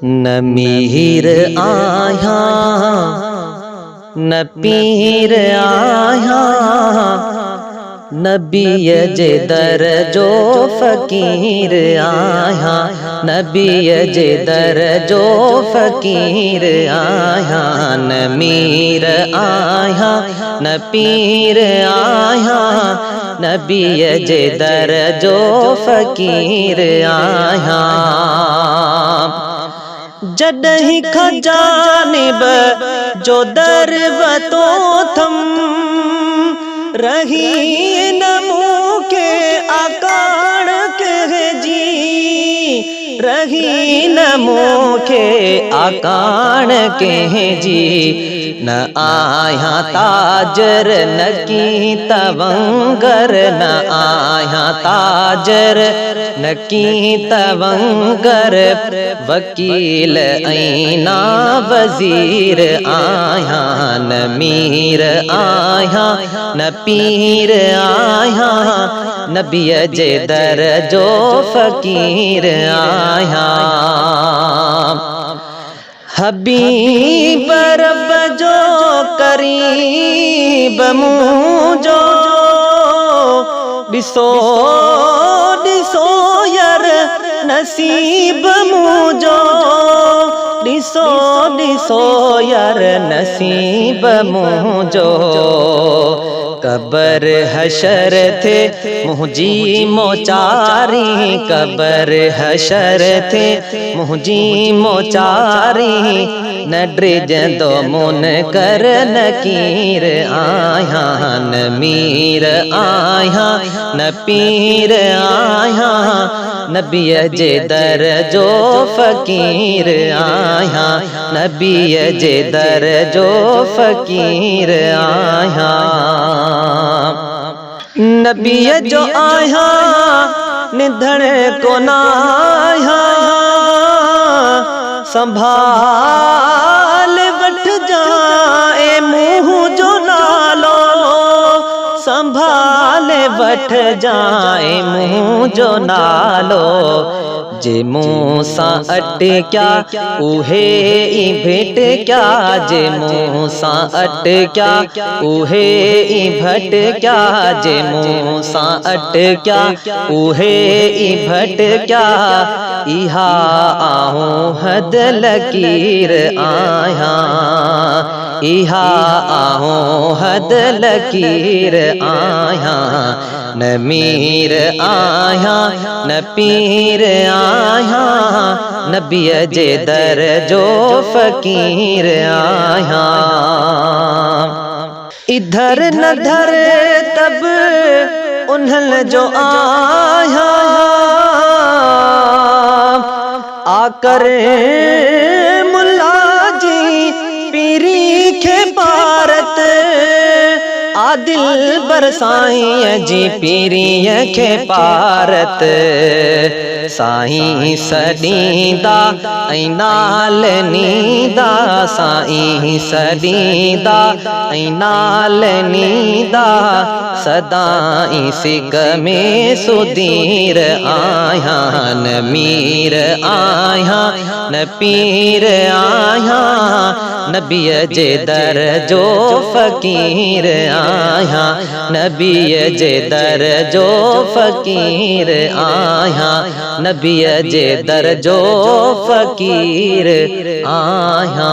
न मीर आया न पीर आया, नबीय जे दर जो फ़कीर आया, नबीय जे दर जो फ़कीर आया। न मीर आया न पीर आया, नबीय जे दर जो फ़कीर आया। जॾहिं खजानिब जो दर वतो थम, रही न मूंखे आकाड़ के जी, रही न मूंखे आकाड़ के जी। न आया ताजर न की तवंगर, न आया ताजर न की तवंगर, वकील ऐना वजीर आया। न मीर आया न पीर आया, नबीय जे दर जो फ़कीर आया। हबीब रब जो करीब मुझो, ॾिसो ॾिसो यार नसीब मुझो, ॾिसो ॾिसो यार नसीब मुझो। कबर हशर थे मुंहिंजी मोचारी, कबर हशर थे मुंहिंजी मोचारी, न ड्रिजंदो मुनकर नकीर आया। न मीर आया न पीर आया, नबीय जे दर जो फ़कीर आया, नबीय जे दर जो फ़कीर आया। नबीय जो आया निधन को नाया, संभाल वठ जाए मुँह जो नालो, संभाल वठ जाए मुँह जो नालो। जे मुँह सां अटक्या उहे ई भेटक्या, जे मुँह सां अटक्या उहे ई भटक्या, जे मुँह सां अटक्या उहे ई भटक्या। इहा आऊं हद लकीर आया, इहा आऊं हद लकीर आया। न मीर आया न पीर आया, नबीय जे दर जो फ़कीर आया। इधर न धर तब उन्हल जो आया, आकर मुल्ला जी पीरी खे पारत, आदिल बरसाईं जी पीरीअ खे पारत। साईं सॾींदा ऐं नाल नींदा, साईं सॾींदा ऐं नाल नींदा, सदाईं सिक में सुधीर आया। न मीर आया न पीर आया, नबीय जे दर जो फ़कीर आया, नबीय जे दर जो फ़कीर आया, नबीय जे दर जो फ़कीर आया।